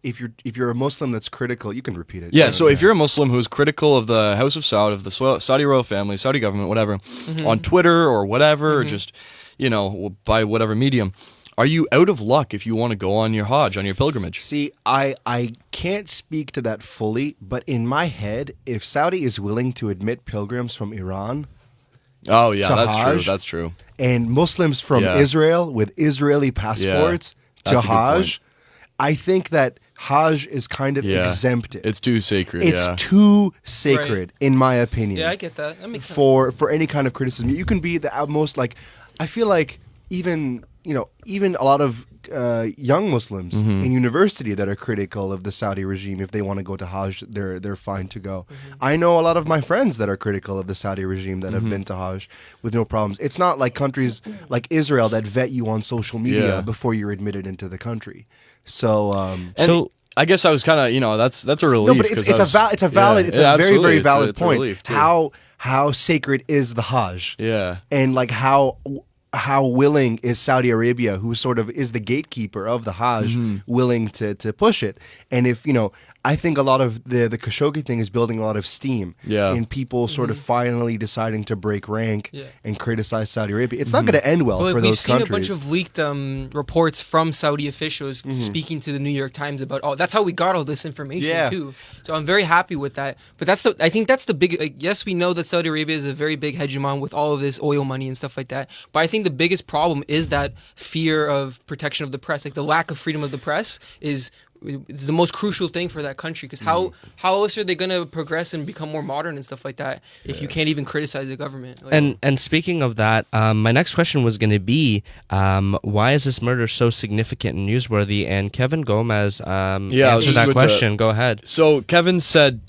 if you're a Muslim that's critical, you can repeat it. Yeah, so if you're a Muslim who's critical of the House of Saud, of the Saudi royal family, Saudi government, whatever, on Twitter or whatever, or just, by whatever medium, are you out of luck if you want to go on your Hajj, on your pilgrimage? See, I can't speak to that fully, but in my head, if Saudi is willing to admit pilgrims from Iran Oh, yeah, to that's true. Hajj, That's true. and Muslims from Yeah. Israel with Israeli passports to that's a good Hajj, point. I think that Hajj is kind of Yeah. exempted. It's too sacred, It's yeah. too sacred, in my opinion. Yeah, I get that. That makes sense. for any kind of criticism. You can be the utmost, like, I feel like even a lot of young Muslims Mm-hmm. in university that are critical of the Saudi regime, if they want to go to Hajj, they're fine to go. I know a lot of my friends that are critical of the Saudi regime that Mm-hmm. have been to Hajj with no problems. It's not like countries like Israel that vet you on social media Yeah. before you're admitted into the country. So And I guess I was kind of, that's a relief. no, but it's a valid, it's a very, very valid it's a point. relief, too. How sacred is the Hajj? Yeah. And like how willing is Saudi Arabia, who sort of is the gatekeeper of the Hajj, willing to push it? And if I think a lot of the Khashoggi thing is building a lot of steam Yeah. in people sort of finally deciding to break rank Yeah. and criticize Saudi Arabia. It's not going to end well Well, for we've those seen countries. a bunch of leaked reports from Saudi officials speaking to the New York Times about, that's how we got all this information Yeah. too. So I'm very happy with that. But I think that's the big. Yes, we know that Saudi Arabia is a very big hegemon with all of this oil money and stuff like that. But I think the biggest problem is that fear of protection of the press, like the lack of freedom of the press is the most crucial thing for that country, because how else are they going to progress and become more modern and stuff like that if you can't even criticize the government? Like, And speaking of that, my next question was going to be, why is this murder so significant and newsworthy? And Kevin Gomez I was answered just that with question. Go ahead. So Kevin said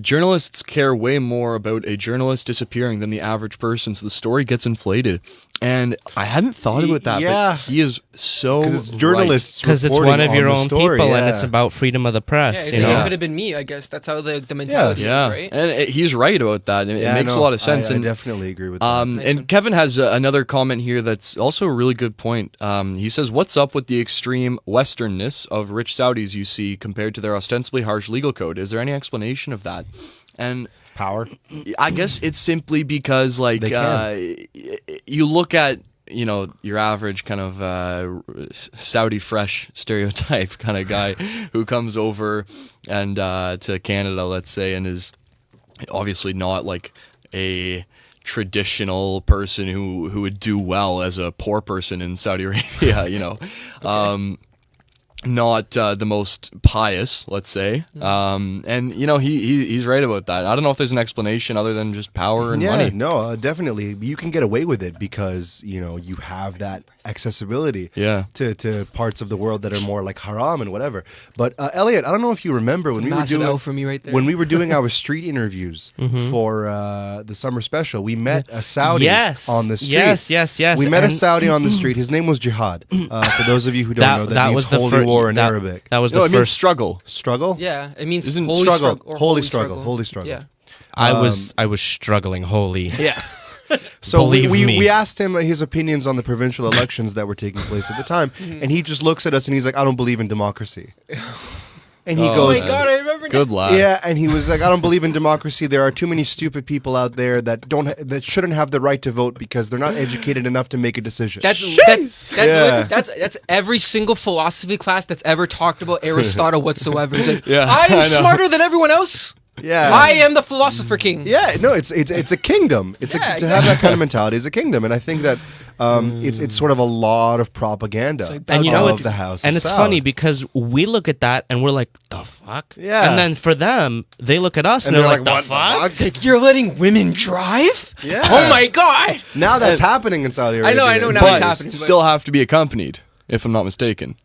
journalists care way more about a journalist disappearing than the average person, so the story gets inflated. And I hadn't thought about that, Yeah. but he is so because it's journalists Because it's reporting one of on your the own story, people, and yeah. it's about freedom of the press. yeah, you know? it could have been me, I guess. That's how the mentality Yeah, is, right? and he's right about that. It Yeah, makes a no, lot of sense. I and definitely agree with that. Nice and one. Kevin has another comment here that's also a really good point. He says, "What's up with the extreme Westernness of rich Saudis you see compared to their ostensibly harsh legal code? Is there any explanation of that?" And Power. I guess it's simply because, like, They can. you look at your average kind of Saudi fresh stereotype kind of guy who comes over and to Canada, let's say, and is obviously not like a traditional person who would do well as a poor person in Saudi Arabia, not the most pious, let's say. And he's right about that. I don't know if there's an explanation other than just power and money. No, definitely. You can get away with it because, you have that accessibility Yeah. to parts of the world that are more like haram and whatever. But Elliot, I don't know if you remember when we were Massive doing L for me right there. when we were doing our street interviews for the summer special, we met a Saudi Yes. on the street. Yes. We met a And Saudi on the street. His name was Jihad. For those of you who don't know, that means was the holy fir- war in that- Arabic. That was No, the it means first. struggle. Struggle? Yeah, it means Isn't holy struggle, struggle. Or holy struggle, holy struggle. Yeah. I was struggling wholly. Yeah. So Believe me. we asked him his opinions on the provincial elections that were taking place at the time, and he just looks at us and he's like, "I don't believe in democracy." And he Oh, Oh my goes, man. god, I remember Good now. lad. "Yeah," and he was like, "I don't believe in democracy. There are too many stupid people out there that that shouldn't have the right to vote because they're not educated enough to make a decision." That's Yeah. that's every single philosophy class that's ever talked about Aristotle whatsoever. He's like, Yeah, I am I know. smarter than everyone else. yeah. I am the philosopher king. Yeah, no, it's a kingdom. It's Yeah, to have that kind of mentality is a kingdom, and I think that it's sort of a lot of propaganda like And you know of it's the house. and of it's Saud. funny because we look at that and we're like, the fuck? Yeah. And then for them, they look at us and, And they're they're like, like, the "What the fuck? fuck?" It's like, you're letting women drive? Yeah. Oh my god. Now that's happening in Saudi Arabia. I know, now But it's happening. still have to be accompanied. if I'm not mistaken.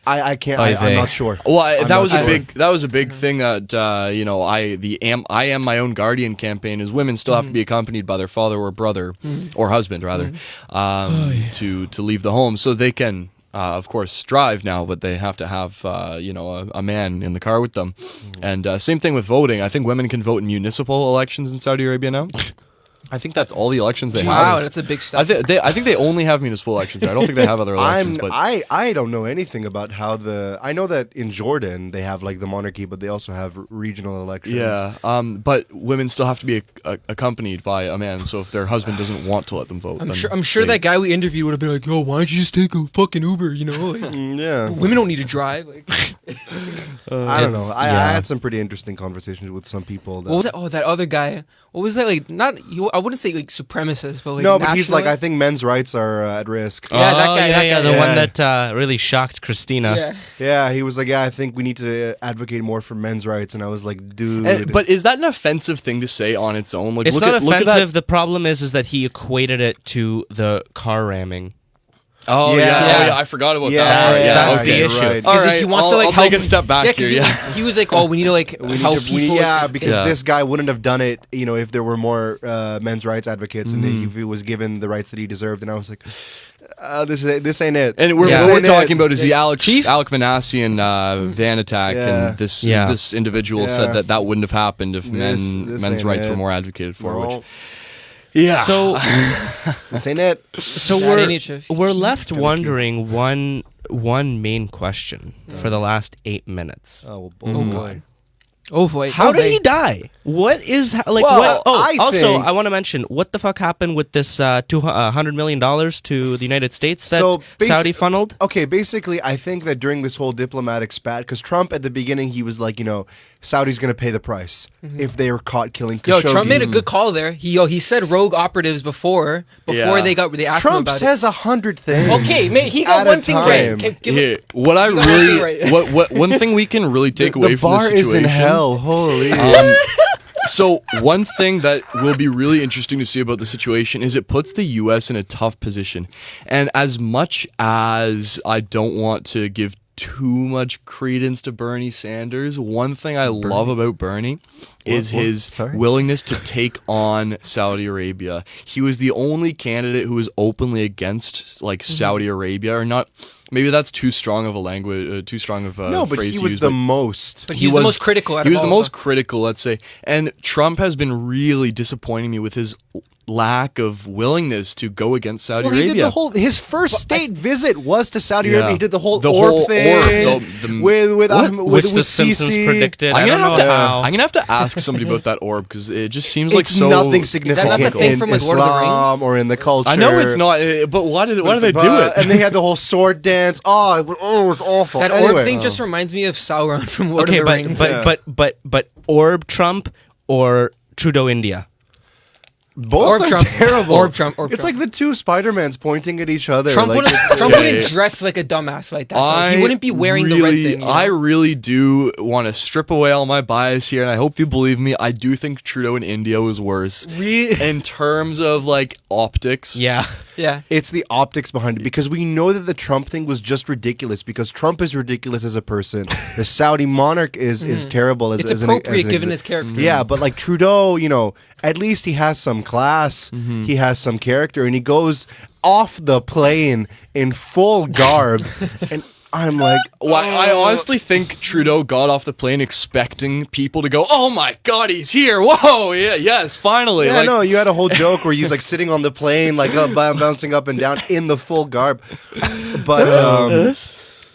I can't. Oy I'm vey. not sure. Well, I'm that not was sure. a big thing that I am my own guardian campaign is women still have to be accompanied by their father or brother or husband rather to leave the home so they can of course drive now, but they have to have a man in the car with them. And same thing with voting. I think women can vote in municipal elections in Saudi Arabia now. I think that's all the elections they have. Wow, that's a big step. I think they only have municipal elections there. I don't think they have other elections. But I don't know anything about how I know that in Jordan they have like the monarchy, but they also have regional elections. yeah, but women still have to be accompanied by a man. So if their husband doesn't want to let them vote, I'm sure that guy we interviewed would have been like, "Yo, why don't you just take a fucking Uber?" You know, like, Yeah. women don't need to drive. Like, I don't know. I yeah. had some pretty interesting conversations with some people. That, what was that? Oh, that other guy. What was that like? I wouldn't say like supremacist, but like no, but he's like, I nationalist? think men's rights are at risk. Yeah, that guy, that guy. the Yeah. one that really shocked Christina. Yeah. Yeah, he was like, I think we need to advocate more for men's rights, and I was like, dude. But is that an offensive thing to say on its own? Like, It's look not at, look at offensive. that. The problem is that he equated it to the car ramming. Oh Yeah. yeah. Yeah. Oh, yeah, I forgot about Yeah, that. that's- yeah, that's okay. the issue. right. All Because right, he wants I'll, to like I'll help. take a step back Yeah, here. 'cause he was like, "Oh, we need to like help people." Yeah, because Yeah. this guy wouldn't have done it, if there were more men's rights advocates and if he was given the rights that he deserved. And I was like, this ain't it. And This what we're ain't talking it. about is the Alec Chief? Manassian van attack, Yeah. and this Yeah. this individual Yeah. said that wouldn't have happened if This men's ain't rights it. were more advocated for. No, Which, yeah. So, this ain't it. so Yeah, they need to- we're left wondering one main question for the last 8 minutes. Oh, Oh boy. boy. Oh boy. How Oh, did boy. he die? What is like? Well, what? Oh, I also, think- I want to mention what the fuck happened with this $100 million to the United States that So, Saudi funneled. Okay, basically, I think that during this whole diplomatic spat, because Trump at the beginning, he was like, Saudi's going to pay the price if they were caught killing Yo, Khashoggi. Trump made a good call there. He said rogue operatives before Yeah. they asked him Trump about says 100 things. Okay, man, he got at a one thing right. time. Give Here, him- what I You got really, right. what one thing we can really take away The from bar this situation is in hell. Holy. So one thing that will be really interesting to see about the situation is it puts the U.S. in a tough position. And as much as I don't want to give too much credence to Bernie Sanders, one thing I love about Bernie is his Sorry? willingness to take on Saudi Arabia. He was the only candidate who was openly against Saudi Arabia, or not. Maybe that's too strong of a language, too strong of a No, but phrase he to was use, the most. But he's the most critical. He was the most critical, let's say. And Trump has been really disappointing me with his lack of willingness to go against Saudi Well, he Arabia. did his first state visit was to Saudi Yeah. Arabia. He did the whole The orb whole thing orb, the- with Which the with Simpsons Sisi. predicted. I I'm don't gonna know have to. how. I'm gonna have to ask somebody about that orb because it just seems like It's so. nothing significant not the thing in from, like, Lord of the Islam or in the culture. I know it's not, but why did they do it? And they had the whole sword dance. Oh, it was awful. That Anyway. orb thing just reminds me of Sauron from Lord Okay, of the Rings. but Orb Trump or Trudeau India. Both Orb are Trump. terrible. Orb Trump. Orb It's Trump. like the two Spider-Mans pointing at each other. Trump like, wouldn't, it's- Trump Yeah, wouldn't yeah. dress like a dumbass like that. Like, he wouldn't be wearing the red thing. You know? I really do want to strip away all my bias here, and I hope you believe me. I do think Trudeau in India was worse in terms of optics. Yeah. Yeah. It's the optics behind it because we know that the Trump thing was just ridiculous because Trump is ridiculous as a person. The Saudi monarch is terrible as It's as appropriate an given exi- his character. Yeah, but like Trudeau, at least he has some class, he has some character, and he goes off the plane in full garb, and I'm like, Well, I honestly think Trudeau got off the plane expecting people to go, "Oh my God, he's here! Whoa, yeah, yes, finally!" yeah, no, you had a whole joke where he's like sitting on the plane, like bouncing up and down in the full garb. But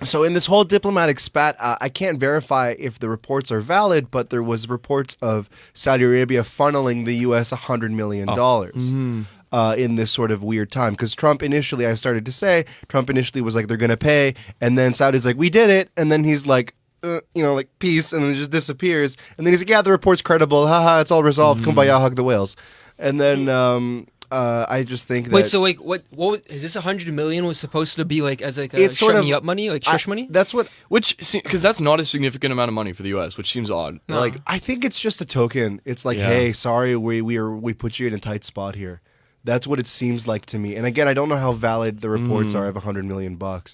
so in this whole diplomatic spat, I can't verify if the reports are valid, but there was reports of Saudi Arabia funneling the U.S. $100 million. In this sort of weird time, because Trump initially was like, they're gonna pay, and then Saudi's like, we did it, and then he's like, peace, and then it just disappears, and then he's like, yeah, the report's credible, haha, it's all resolved, kumbaya, hug the whales, and then I just think that Wait, so like, what is this? 100 million was supposed to be like as like a It's sort shut of- me up money, like shush money. That's what because that's not a significant amount of money for the U.S., which seems odd. No. I think it's just a token. It's like, Yeah. hey, sorry, we put you in a tight spot here. That's what it seems like to me. And again, I don't know how valid the reports are of $100 million. But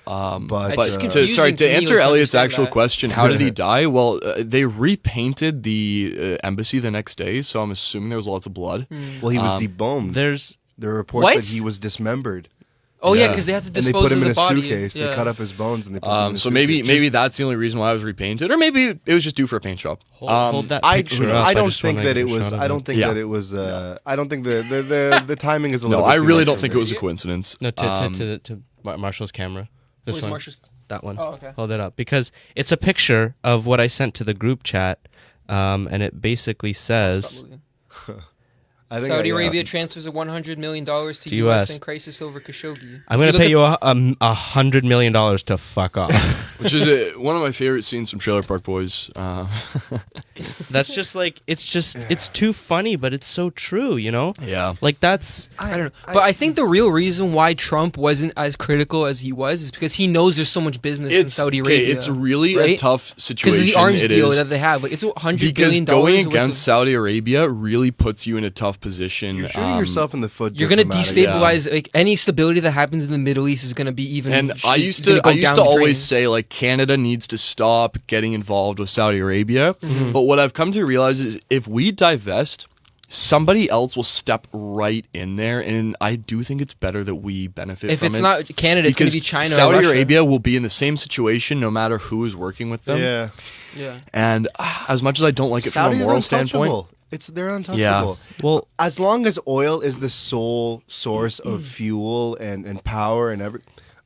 It's confusing sorry, to to me, answer like, Elliot's understand actual that. question, how did he die? Well, they repainted the embassy the next day, so I'm assuming there was lots of blood. well, he was deboned. There's There are reports What? that he was dismembered. Oh yeah, Yeah. because they have to And they dispose put him of in the a body. suitcase. Yeah. They cut up his bones and they put him in a So suitcase. maybe that's the only reason why it was repainted, or maybe it was just due for a paint job. hold that I, picture up. I don't just wanna think that get it a was. shot of I don't think Yeah. that it was. I don't think the timing is a little. No, bit I too really much don't for think me. it was a coincidence. No, to Marshall's camera. This Where's one. Marshall's? That one. Oh, okay. Hold it up because it's a picture of what I sent to the group chat, and it basically says. Stop moving. I think Saudi yeah. Arabia transfers $100 million to To U.S. US. in crisis over Khashoggi. I'm gonna pay you $100 million to fuck off. Which is one of my favorite scenes from Trailer Park Boys. That's just like it's too funny, but it's so true, you know? Yeah. Like that's I don't know. But I think the real reason why Trump wasn't as critical as he was is because he knows there's so much business in Saudi Arabia. It's really a right? tough because situation. of the arms It deal is. that they have. Like it's $100 Because billion going worth against of- Saudi Arabia really puts you in a tough position. You're shooting yourself in the foot. You're gonna diplomatically. destabilize like any stability that happens in the Middle East is gonna be even. And I it's used gonna to go I used down to the always drain. say like Canada needs to stop getting involved with Saudi Arabia. Mm-hmm. But what I've come to realize is if we divest, somebody else will step right in there, and I do think it's better that we benefit If from it's it. not Canada, it's gonna Because be China. or Saudi Russia. Arabia will be in the same situation no matter who is working with them. Yeah. Yeah. And as much as I don't like it from a Saudis moral standpoint, untouchable. They're untouchable. well As long as oil is the sole source of fuel and power and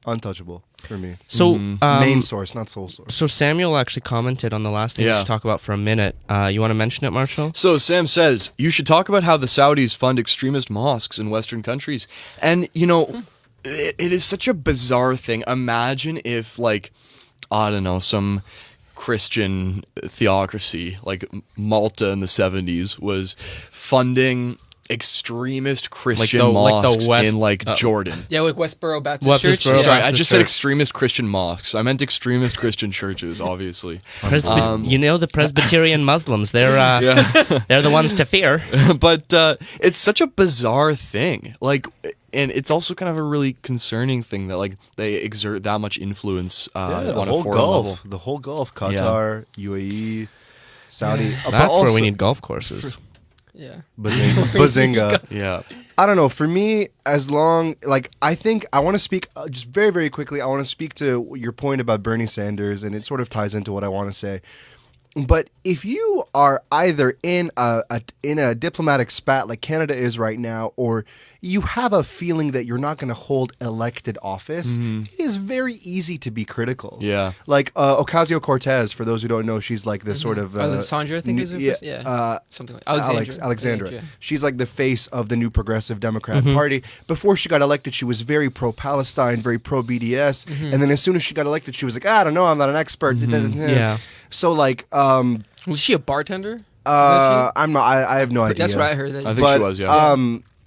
untouchable for me. so Main source, not sole source. so Samuel actually commented on the last thing we Yeah. should talk about for a minute. You want to mention it, Marshall? So Sam says, you should talk about how the Saudis fund extremist mosques in Western countries. And, you know, it is such a bizarre thing. Imagine if, like, I don't know, some Christian theocracy, like Malta in the 70s, was funding extremist Christian like the mosques West- in, like, Jordan. Yeah, like Westboro Baptist Westboro Church. Baptist Sorry, Yeah. I just said Church. extremist Christian mosques. I meant extremist Christian churches, obviously. You know the Presbyterian Muslims. They're they're the ones to fear. But it's such a bizarre thing. Like, and it's also kind of a really concerning thing that like they exert that much influence the on a whole foreign Gulf, level. the whole Gulf, Qatar, UAE, Saudi. But That's where we also- need golf courses. Yeah. Bazinga. Yeah. I don't know. For me, as long like I think I want to speak just very very quickly. I want to speak to your point about Bernie Sanders, and it sort of ties into what I want to say. But if you are either in a diplomatic spat like Canada is right now, or you have a feeling that you're not going to hold elected office, it is very easy to be critical. Yeah. Like Ocasio-Cortez, for those who don't know, she's like the sort of Alexandra, I think is her first. Yeah. Something like Alexandra. Alexandra. Yeah. She's like the face of the new Progressive Democrat Party. Before she got elected, she was very pro-Palestine, very pro-BDS. And then as soon as she got elected, she was like, I don't know, I'm not an expert. Yeah. So like, Was she a bartender? I'm not. I have no idea. That's what I heard. That I think she was, yeah.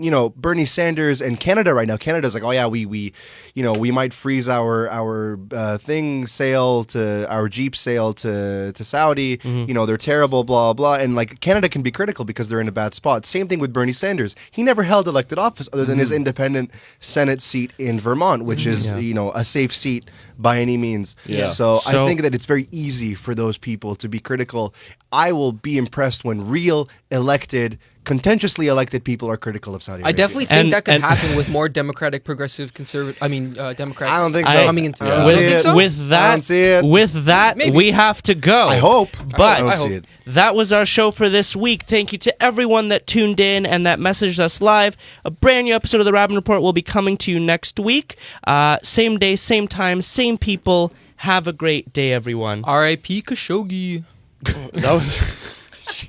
You know, Bernie Sanders and Canada right now. Canada's like, oh yeah, we might freeze our thing sale to our Jeep sale to Saudi. You know, they're terrible, blah blah. And like Canada can be critical because they're in a bad spot. Same thing with Bernie Sanders. He never held elected office other than his independent Senate seat in Vermont, which is Yeah. you know a safe seat by any means. Yeah. So I So- think that it's very easy for those people to be critical. I will be impressed when real elected, contentiously elected people are critical of Saudi Arabia. I definitely think And- that could and- happen with more Democratic, progressive, conservative. Democrats. I don't think so. Coming into. I You don't don't see think it. so? With I that, don't see it. with that, Maybe. we have to go. I hope, But I don't I see hope. it. that was our show for this week. Thank you to everyone that tuned in and that messaged us live. A brand new episode of the Raben Report will be coming to you next week. Same day, same time, same people. Have a great day, everyone. R.I.P. Khashoggi. That was